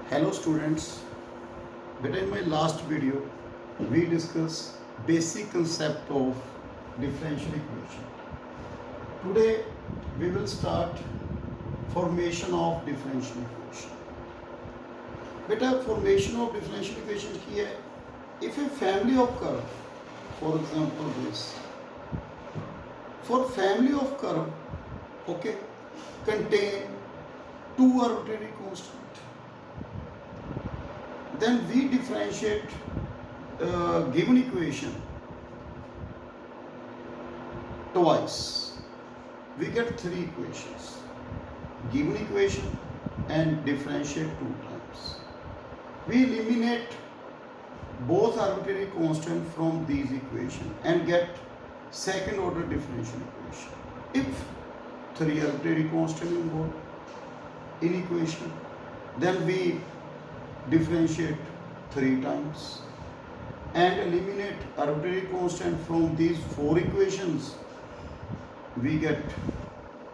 Hello students, but in my last video we discussed basic concept of differential equation. Today we will start formation of differential equation. बेटा formation of differential equation की है? If a family of curve, for example this, for family of curve, okay, contain two arbitrary constant, then we differentiate given equation twice. We get three equations, given equation and differentiate two times. We eliminate both arbitrary constant from these equation and get second order differential equation. If three arbitrary constant involved in equation, then we differentiate three times and eliminate arbitrary constant from these four equations. We get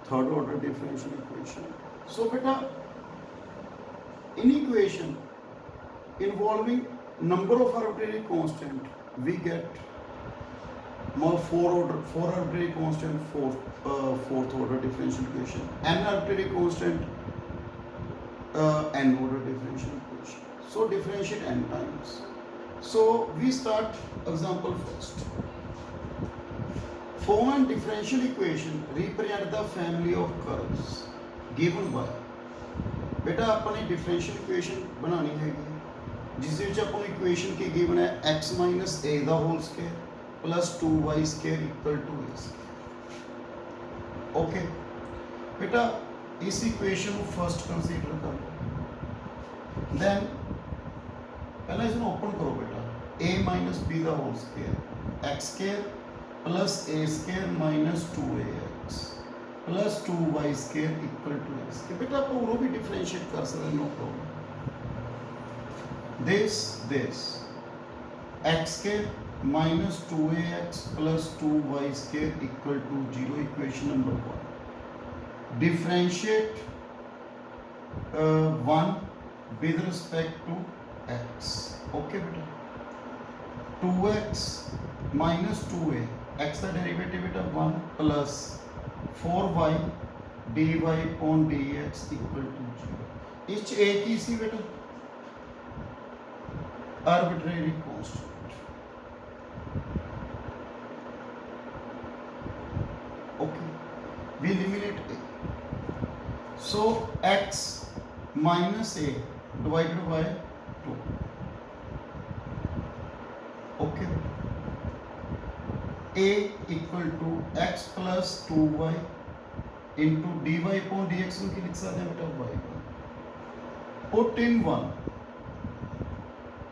third order differential equation. So beta, in equation involving number of arbitrary constant, we get four arbitrary constant, fourth order differential equation, n arbitrary constant, n order differential equation. So differentiate n times. So we start example first. Form and differential equation represent the family of curves given by. बेटा अपने differential equation बनानी हैगी जिस ਵਿੱਚ ਆਪਾਂ ਨੂੰ equation ਕੀ given है x minus a the whole square plus 2y square equal to a square. Okay. बेटा इस equation ਨੂੰ first consider कर लो. Then पहले इसको ओपन करो बेटा. a minus b the whole square x square plus a square minus 2ax plus 2y square equal to a square. बेटा आप वो भी differentiate कर सकते हैं, no problem. This x square minus 2ax plus 2y square equal to 0, equation number 1. Differentiate 1 with respect to x. Okay बेटा. 2x minus 2a, x का derivative बेटा 1 plus 4y dy upon dx equal to 0. इस a की सी बेटा arbitrary constant. Okay, we eliminate a. So x minus a divided by 2. Okay, a equal to x plus 2y into dy upon dx को लिख सकते हैं बेटा y. Put in 1,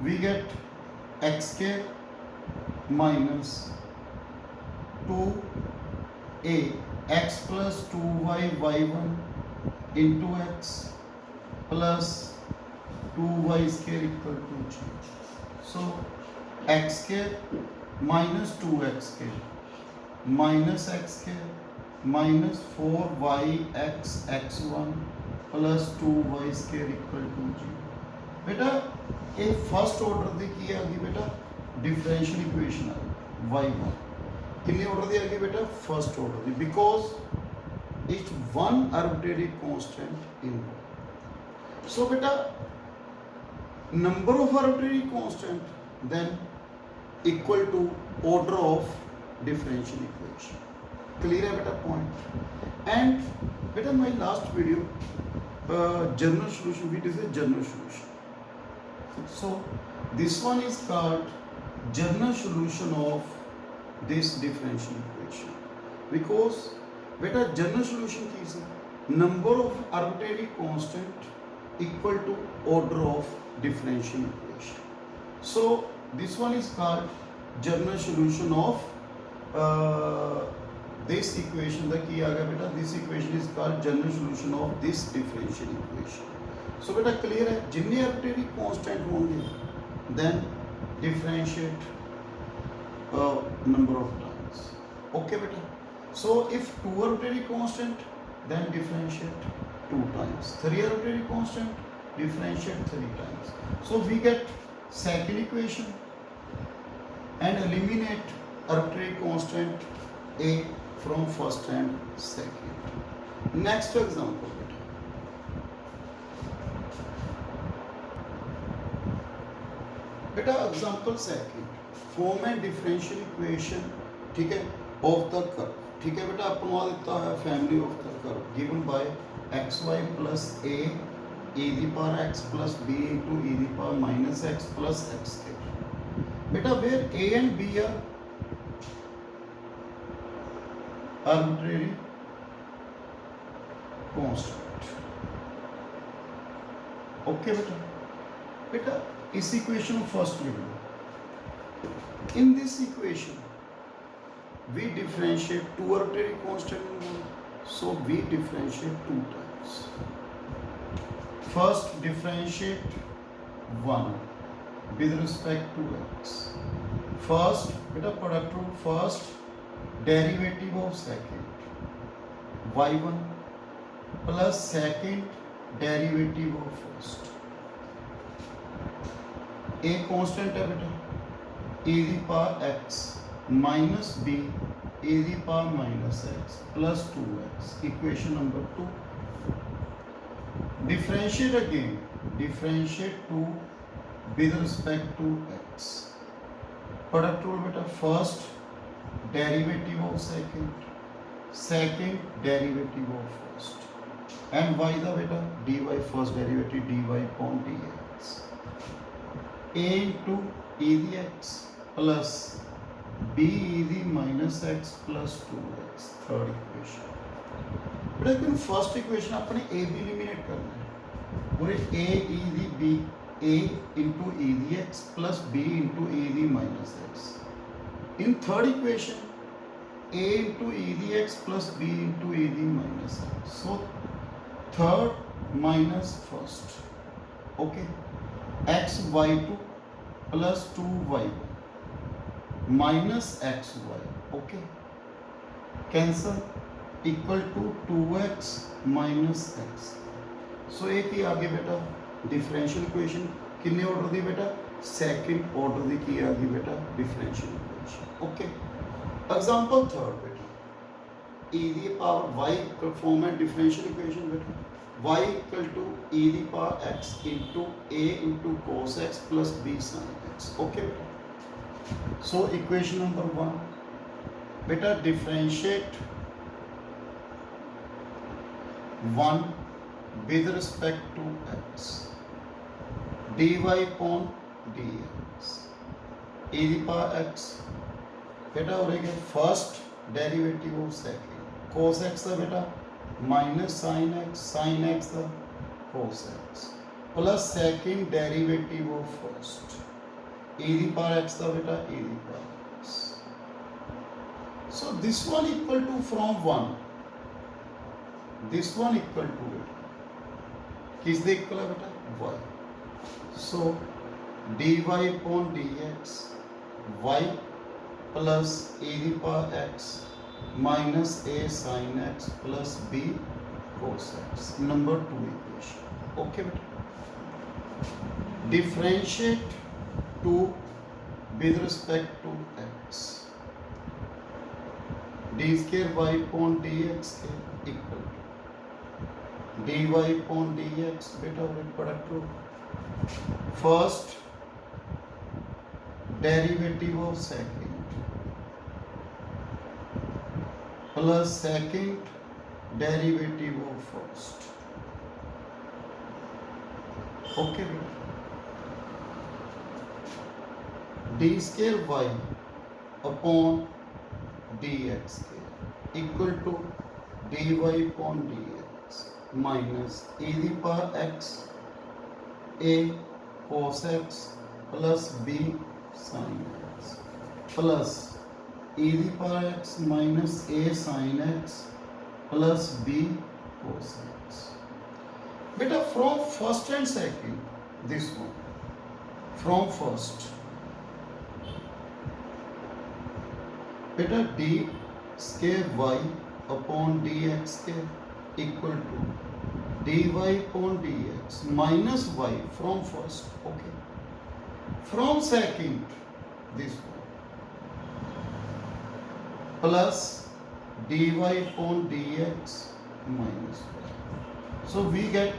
we get x square minus 2a x plus 2y y1 into x plus 2y square equal to 0. So x square minus 2x square minus x square minus 4yx x1 plus 2y square equal to 0. बेटा ये first order दी की आ गई बेटा differential equation आ गई y1. कितने order दी आ गई बेटा फर्स्ट ऑर्डर दी, because it's one arbitrary constant involve. So बेटा number of arbitrary constant then equal to order of differential equation. Clear है बेटा point. And बेटा my last video general solution, we did a general solution. So this one is called general solution of this differential equation, because बेटा general solution की है number of arbitrary constant equal to order of differential equation. So this one is called general solution of this equation. The key आ गया बेटा, this equation is called general solution of this differential equation. So बेटा clear है, जितने arbitrary constant होंगे then differentiate number of times. Okay बेटा. So if 2 arbitrary constant then differentiate 2 times. 3 arbitrary constant differentiate 3 times. So we get second equation and eliminate arbitrary constant A from first and second. Next example. बेटा example second form and differential equation ठीक है of the curve ठीक है बेटा अपन आ देता है family of the curve given by x y plus a the power x plus b into e the power minus x plus x बेटा where a and b are arbitrary constant okay बेटा इस equation को first लिख लो in this equation we differentiate two arbitrary constant so we differentiate two times first differentiate 1 with respect to x first beta product rule first derivative of second y1 plus second derivative of first a constant है बेटा e the power x minus b e the power minus x plus 2x equation number 2 differentiate again differentiate 2 with respect to x product rule बेटा first derivative of second derivative of first and y दा बेटा dy first derivative dy upon dx a into e the x plus b e the minus x plus 2x third equation but लेकिन first equation अपने a b eliminate करना है पूरे a e the b a into e the x plus b into e the minus x in third equation a into e the x plus b into e the minus x so third minus first okay x y2 plus 2y minus xy okay cancel equal to 2x minus x so एक ही आगे बेटा differential equation कितने order दी बेटा second order दी की आगे बेटा differential equation okay example third बेटा e the power y form है डिफरेंशियल इक्वेशन बेटा y equal to e the power x into a into cos x plus b sin x okay so equation number 1 beta differentiate 1 with respect to x dy upon dx e the power x बेटा हो रहेगा first derivative of second cos x का बेटा minus sin x the cos x plus second derivative of first e the power x the beta e the power x so this one equal to from 1 this one equal to किस दे equal है बेटा y so dy upon dx y plus e the power x minus a sin x plus b cos x number 2 equation okay beta differentiate 2 with respect to x d square y upon dx equal to dy upon dx beta with product rule first derivative of second plus second derivative of first okay d square y upon dx equal to dy upon dx minus e the power x a cos x plus b sin x plus e the power x minus a sin x plus b cos x beta from first and second this one from first beta d square y upon dx square equal to dy upon dx minus y from first, okay, from second this one plus dy upon dx minus y. So we get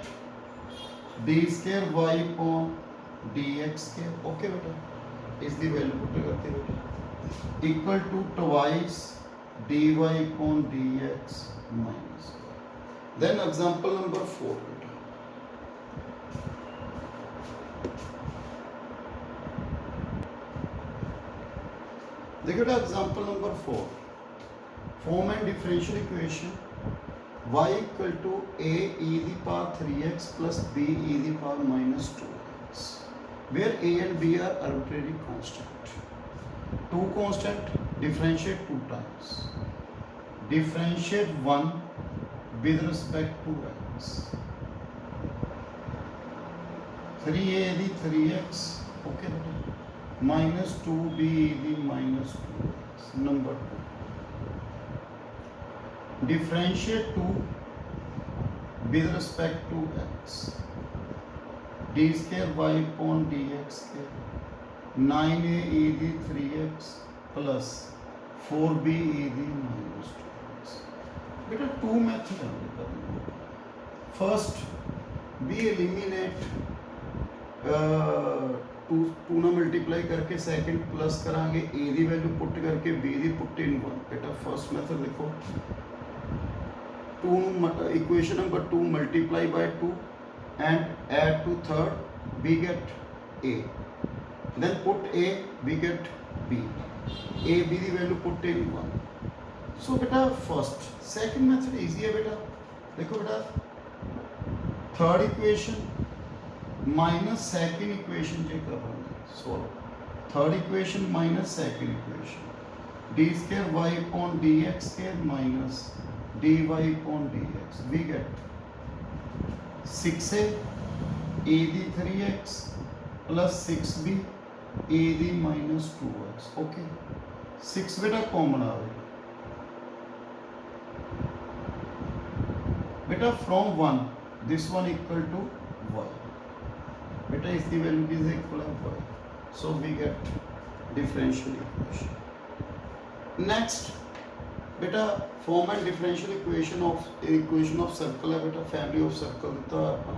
d square y upon dx square, okay बेटा, इसकी value put करते बेटा, equal to twice dy upon dx minus y. Then example number 4 बेटा, देखो बेटा example number 4, form and differential equation y equal to a e the power 3x plus b e the power minus 2x, where a and b are arbitrary constant. Two constant, differentiate two times. Differentiate one with respect to x. 3a the 3x, okay, minus 2b the minus 2x. Number 2. Differentiate 2 with respect to x. d square y upon dx square, 9a e the 3x plus 4b e the minus 2x. बेटा to method है. First we eliminate to ना multiply करके second plus करांगे, a the value put करके b the put in 1. बेटा first method लिखो, 2 equation number 2 multiply by 2 and add to third, we get a, then put a, we get b, a b the value put in 1. So beta first second method easy है बेटा. देखो बेटा third equation minus second equation जे कर रहा हूँ solve. Third equation minus second equation, d square y upon dx square minus dy upon dx, we get 6a a the 3x plus 6b a the minus 2x, okay. 6 बेटा common आ गया बेटा, from 1 this one equal to y, बेटा इसकी value is equal to y, so we get differential equation. Next बेटा form and differential equation of circle है बेटा, family of circle देता है अपन,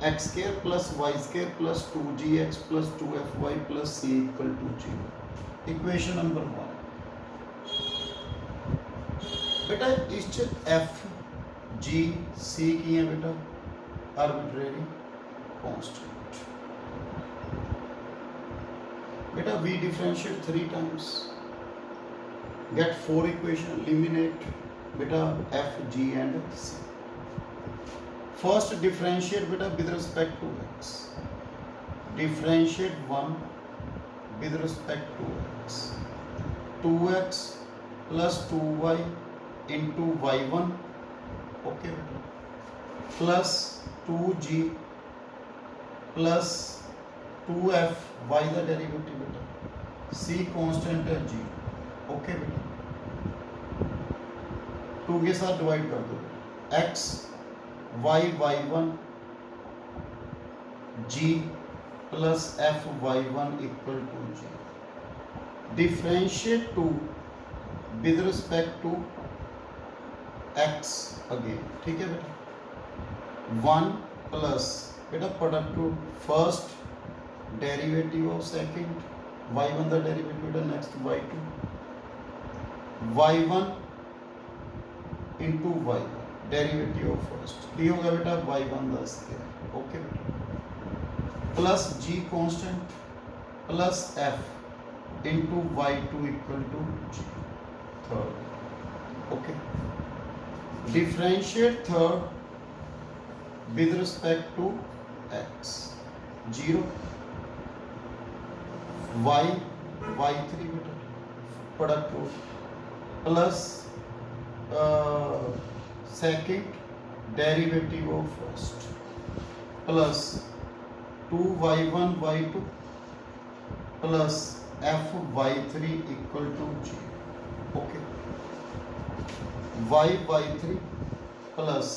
x square plus y square plus 2gx plus 2fy plus c equal to 0. Equation number 1 बेटा इस f g c की है बेटा आर्बिट्रेरी कांस्टेंट. बेटा we differentiate 3 times, get 4 equation, eliminate beta f g and c. First differentiate beta with respect to x. Differentiate 1 with respect to x. 2x plus 2y into y1, okay beta, plus 2g plus 2f, y the derivative beta, c constant है g, okay बेटा. 2 के साथ divide कर दो, x y y1 g plus f y1 equal to g. Differentiate 2 with respect to x again, ठीक है बेटा. 1 plus बेटा product to first derivative of second, y1 the derivative the next y2, y1 into y derivative of first, ये होगा बेटा y1 the square, okay बेटा, plus g constant plus f into y2 equal to g third, okay. Differentiate third with respect to x, 0 y y3 बेटा product rule plus second derivative of first plus 2y1 y2 plus f y3 equal to g, okay. y y3 plus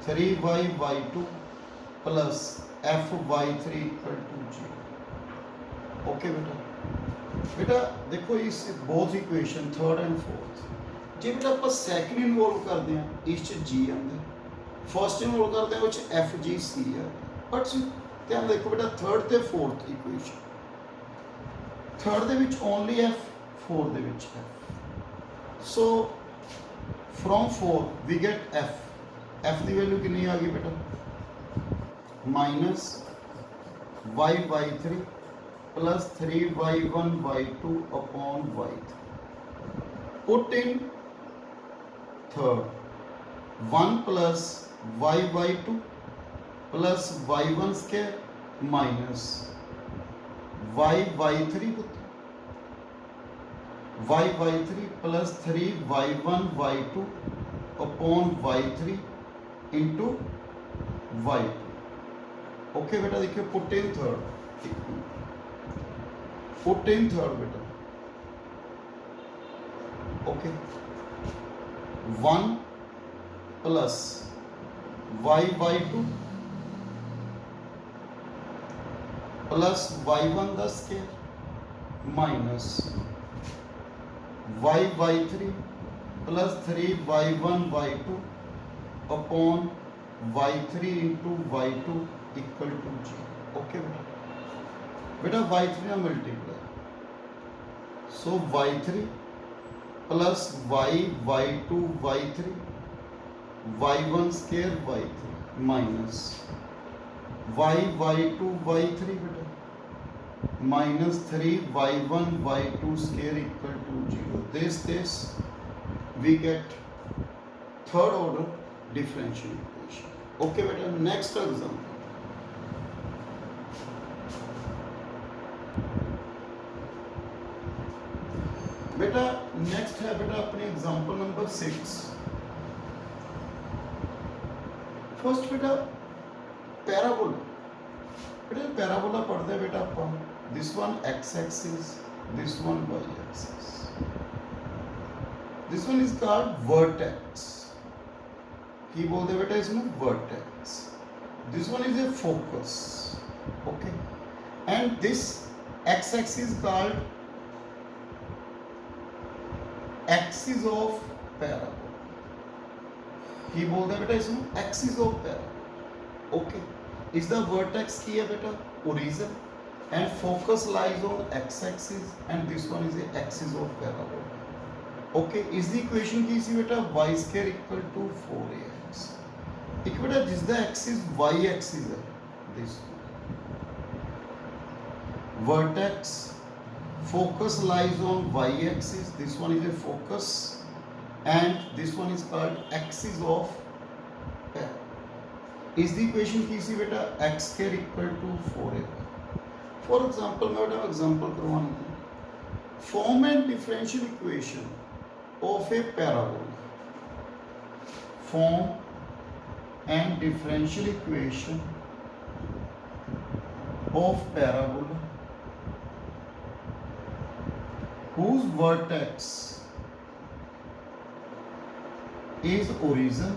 3y 2 plus f y 3 equal to 0। Okay बेटा देखो इस both equation third and fourth जे बेटा आप second involve करते हैं इस जी आंदा, फर्स्ट इन्वॉल्व करते हैं उस एफ जी सी है, बट ध्यान देखो बेटा थर्ड ते fourth equation, third they which only F, fourth they which F. So from 4 we get F, F की वैल्यू कितनी आ गई बेटा minus Y Y 3 plus 3y1 y2 upon y3। Put in third 1 plus Y Y 2 plus y1 square minus Y Y 3 Y Y 3 plus 3y1 y2 upon y3 into y2। Okay बेटा देखिए put in third, put in third बेटा okay 1 plus Y Y 2 plus y1 the square minus Y Y 3 plus 3y1 y2 upon y3 into y2 equal to 0। Okay बेटा y3 ना multiply, so y3 plus y2 y3 y1 square y3 minus y2 y3 बेटा minus 3y1 y2 square equal to 0। This we get third order differential equation. Okay बेटा next example बेटा next है बेटा अपने example number 6। First बेटा parabola, बेटा parabola पढ़ते हैं बेटा आप, this one x axis, this one y axis, this one is called vertex, की बोलते हैं बेटा इसमें vertex, this one is a focus. Okay and this x axis called axis of parabola, की बोलते हैं बेटा इसमें axis of parabola. Okay is the vertex की है बेटा origin and focus lies on x axis and this one is a axis of parabola. Okay is the equation की सी बेटा y square equal to 4ax। एक बेटा जिस the axis y axis है this vertex focus lies on y-axis, this one is a focus and this one is called axis of parallel। is the equation की सी बेटा x square equal to 4a। for example मैं बेटा example करवाऊंगा, form and differential equation of a parabola, form and differential equation of parabola whose vertex is origin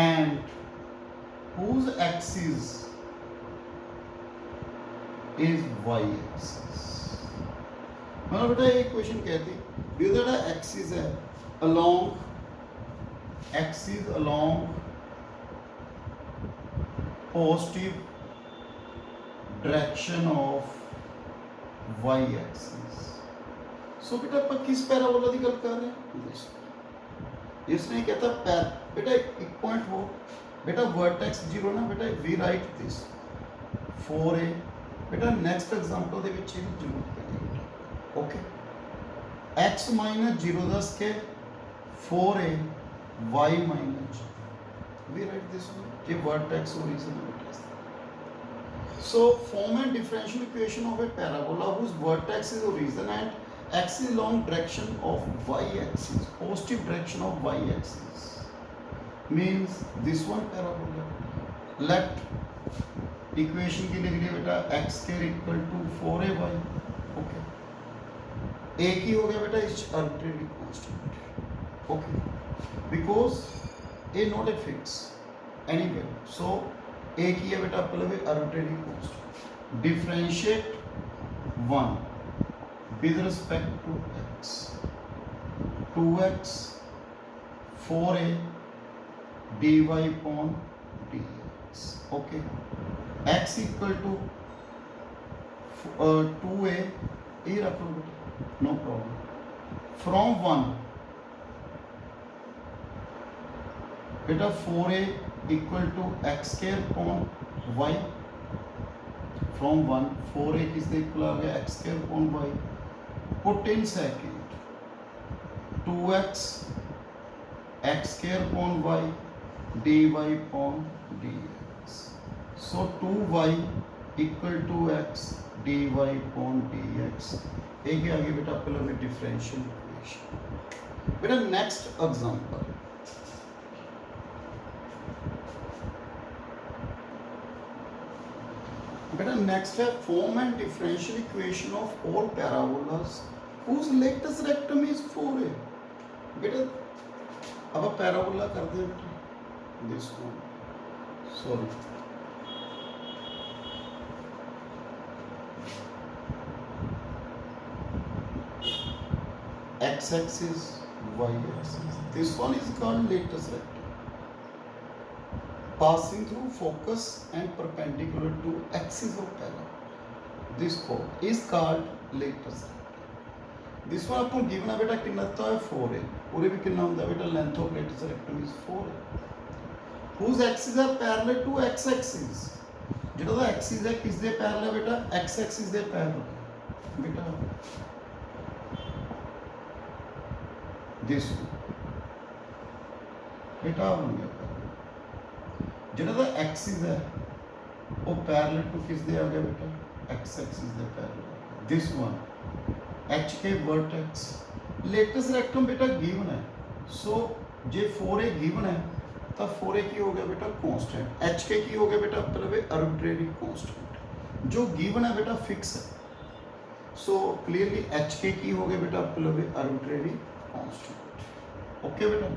and whose axis is y-axis। मतलब बेटा ये equation कहती है जो axis है axis along positive direction of y axis. So बेटा आप किस पैराबोला की गल कर रहे हैं, इसने कहता बेटा एक पॉइंट हो बेटा वर्टेक्स 0 ना बेटा वी राइट दिस 4a। बेटा नेक्स्ट एग्जांपल दे विच ਇਹਦੀ ਜ਼ਰੂਰਤ ਪੈਣੀ बेटा। ओके x - 0 ਦਾ square 4a y - we right this one ये वर्टेक्स ओरिजिन बेटा। So form and differential equation of a parabola whose vertex is origin and axis along direction of y-axis, positive direction of y-axis, means this one parabola। Let equation की लिख लिया बेटा x square equal to 4ay। okay a की हो गया बेटा इस arbitrary constant। okay because a not a fix any value. So a की है बेटा आपको लगे arbitrary constant. Differentiate 1 with respect to x, 2x 4a dy upon dx। Okay, x equal to 2a ये रख लो बेटा, नो प्रॉब्लम। फ्रॉम 1 बेटा 4a equal to x square upon y। From 1 4a किसके इक्वल आ गया x square upon y। Put in second 2x x square upon y dy upon dx। so 2y equal to x dy upon dx। एक ही आगे बेटा आपको लगे differential equation. बेटा next example, बेटा नेक्स्ट है form and differential equation of all parabolas whose latest rectum is 4a। बेटा अब पैराबोला कर दे बेटा, this one sorry x axis y axis, this one is called latest rectum passing through focus and perpendicular to axis of parabola, this chord is called latest rectum। this one आपको given है बेटा कितना तो है 4a, पूरे भी कितना होता है बेटा length of latest rectum is 4a whose axes are parallel to x axis। ਜਿਹੜਾ ਦਾ axis ਹੈ ਕਿਸ ਦੇ parallel ਬੇਟਾ x axis ਦੇ parallel ਬੇਟਾ this ਬੇਟਾ ਬਣ ਗਿਆ ਜਿਹੜਾ ਦਾ axis ਹੈ ਉਹ parallel to ਕਿਸ ਦੇ ਆ ਗਿਆ ਬੇਟਾ x axis ਦੇ parallel। this one hk vertex latest rectum बेटा given है, so जे 4a given है तो 4a की हो गया बेटा कांस्टेंट, hk की हो गया बेटा मतलब आर्बिट्रेरी कांस्टेंट जो गिवन है बेटा फिक्स है। सो क्लियरली hk की हो गया बेटा मतलब आर्बिट्रेरी कांस्टेंट। ओके बेटा,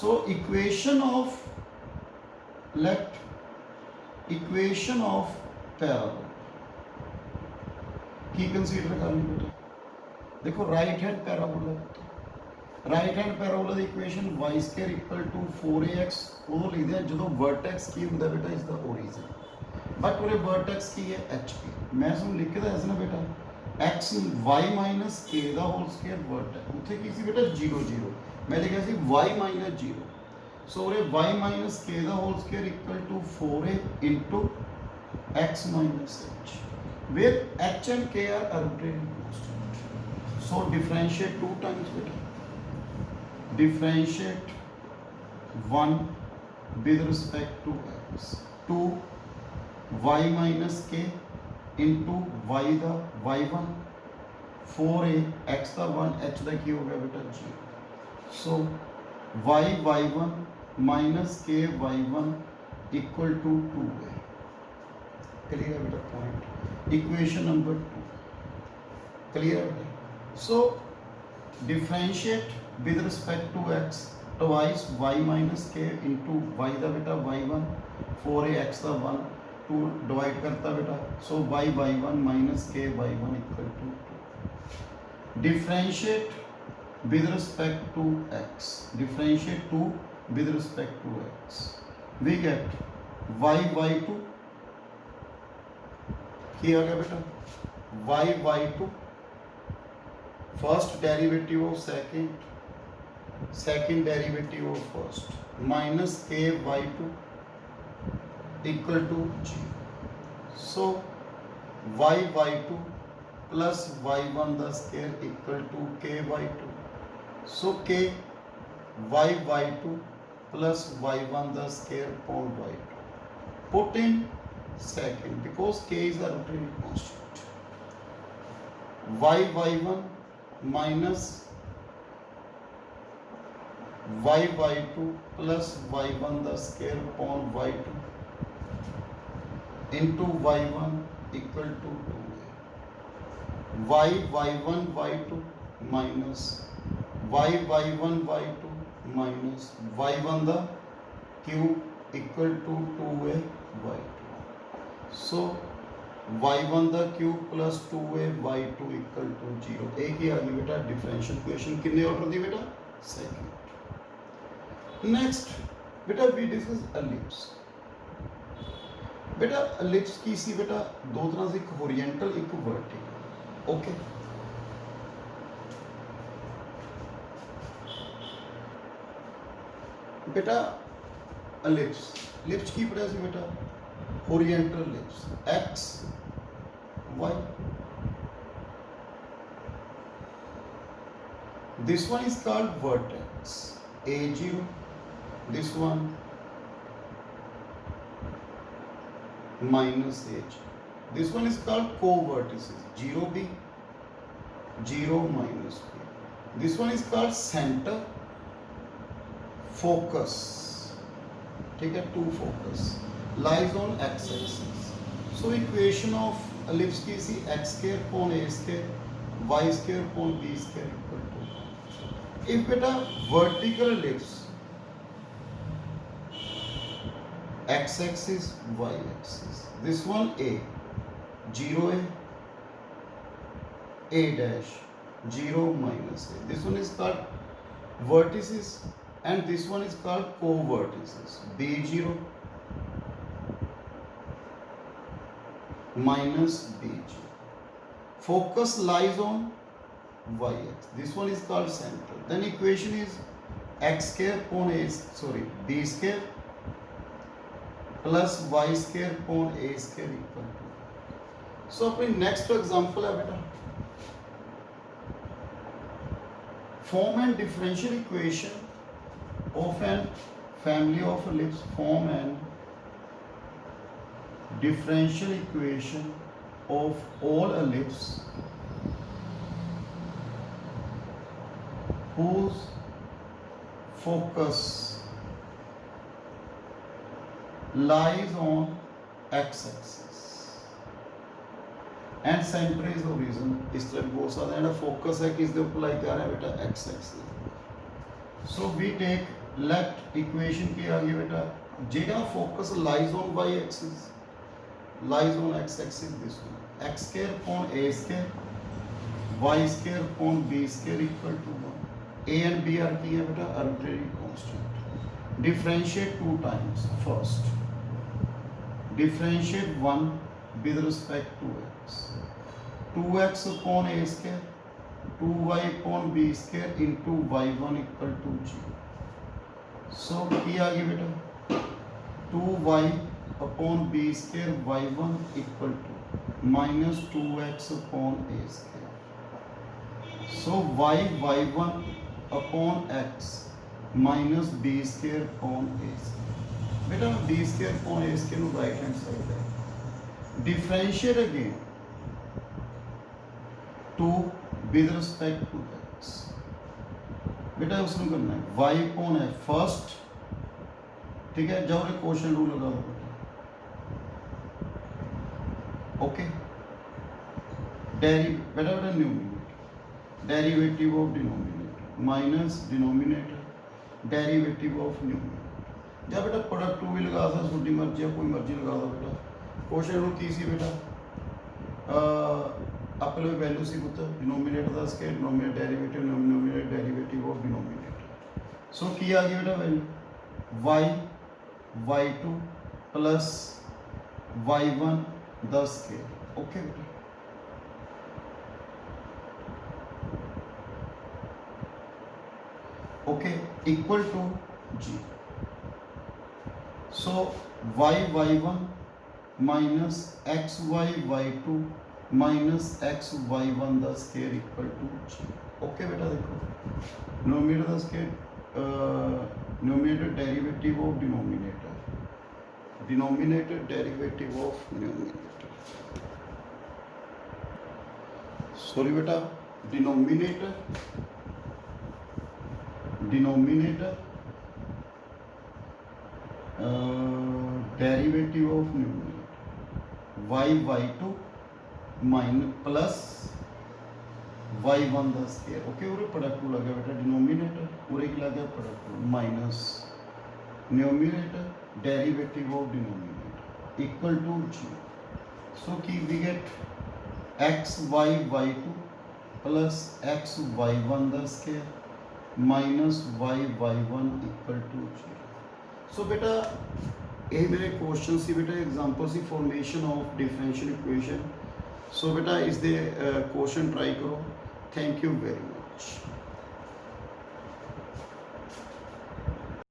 so equation of let equation of parabola की कंसीडर कर ली बेटा। देखो right hand parabola, right hand parabola the equation y square equal to 4ax ਉਹ ਲਿਖਦੇ ਆ ਜਦੋਂ ਵਰਟੈਕਸ ਕੀ ਹੁੰਦਾ ਬੇਟਾ ਇਸ ਦਾ ओरिजिन, बट ਉਹਦੇ ਵਰਟੈਕਸ ਕੀ ਹੈ hk। ਮੈਂ ਤੁਹਾਨੂੰ ਲਿਖ ਕੇ ਦੱਸਣਾ ਬੇਟਾ x y माइनस k ਦਾ ਹੋਲ ਸਕੁਅਰ ਵਰਟੈਕਸ ਉੱਥੇ ਕੀ ਸੀ ਬੇਟਾ 0 0, ਮੈਂ ਲਿਖਿਆ ਸੀ y माइनस 0। ਸੋ ਉਹਦੇ y माइनस k ਦਾ whole square equal to 4a into x minus h where h and k are arbitrary constant। so differentiate 2 times beta, differentiate 1 with respect to x, 2 y minus k into y the y1 4a x the 1 h the की हो गया बेटा 0। so y y1 minus k y1 equal to 2a। clear है बेटा point, equation number 2 clear है बेटा। So differentiate with respect to x twice y minus k into y का बेटा y1 4a x का 1 2 डिवाइड करता बेटा। So y y1 minus k y1 equal to 2। Differentiate with respect to x, differentiate 2 with respect to x, we get y y2 की आ गया बेटा y y2 first derivative of second derivative of first minus k y2 equal to 0। So y y2 plus y1 the square equal to k y2। So k y y2 plus y1 the square upon y2 put in second because k is the arbitrary constant। y y1 minus y y2 plus y1 the square upon y2 into y1 equal to 2a। y y1 y2 minus y y1 y2 minus y1 the cube equal to 2a y2 so y1 the cube plus 2a y2 equal to 0 एक ही आ गई बेटा differential equation कितने order दी बेटा second next बेटा we discuss ellipse बेटा एलिप्स की सी बेटा दो तरह से एक हॉरिजॉन्टल एक वर्टिकल ओके बेटा एलिप्स की पढ़ा सी बेटा horizontal ellipse x y this one is called vertex a0 this one minus h this one is called co-vertices 0b 0 minus b this one is called center focus ठीक है to focus lies on x axis so equation of ellipse की सी x square upon a square y square upon b square equal to if beta vertical ellipse x axis y axis this one a 0 a dash 0 minus a this one is called vertices and this one is called co-vertices b0 minus b0 focus lies on y-axis this one is called central then equation is x square upon a b square plus y square upon a square equal to so अपनी next example है बेटा form and differential equation of an family of ellipse form and differential equation of all ellipse whose focus lies on x-axis and center is origin इस तरह भी हो सकता है ना focus है किस दे ऊपर लाई कर रहा है बेटा x-axis so we take left equation के आगे बेटा जेगा focus lies on y-axis lies on x-axis this one x square upon a square y square upon b square equal to 1 a and b are की है बेटा arbitrary constant differentiate two times first differentiate 1 with respect to x 2x upon a square 2y upon b square into y1 equal to 0 so की आ गई बेटा 2y upon b square y1 equal to minus 2x upon a square so y1 upon x minus b square upon a square बेटा b square upon a square नु right hand side है differentiate again 2 with respect to x बेटा उसमें करना है y upon है first ठीक है जाओ रे क्वेश्चन रूल लगा दो ओके बेटा numerator derivative of denominator minus denominator derivative of numerator जब बेटा प्रोडक्ट टू भी लगा सकते छोटी मर्जी है कोई मर्जी लगा दो बेटा क्वेश्चन रूल की सी बेटा अपने वैल्यू सी पुत्र डिनोमिनेटर का square denominator derivative denominator derivative of denominator so की आ गई बेटा value y y2 plus y1 10 के ओके बेटा okay equal to g so y y1 minus x y y2 minus x y1 the square equal to g okay बेटा देखो denominator the square denominator derivative of denominator derivative of numerator sorry बेटा denominator derivative of numerator y y2 minus plus y1 ਦਾ square okay ਉਰੇ product ਲੱਗ ਗਿਆ ਬੇਟਾ denominator ਉਰੇ ਕੀ ਲੱਗ ਗਿਆ product minus numerator derivative of denominator equal to 0 so we get x y y2 plus x y1 ਦਾ square minus y y1 equal to 0 so ਬੇਟਾ ਇਹ ਮੇਰੇ ਕੁਐਸਚਨ ਸੀ ਬੇਟਾ ਐਗਜ਼ਾਮਪਲ ਸੀ formation of differential equation so ਬੇਟਾ ਇਸ ਦੇ ਕੁਐਸਚਨ ਟਰਾਈ ਕਰੋ ਥੈਂਕ ਯੂ ਵੈਰੀ ਮਚ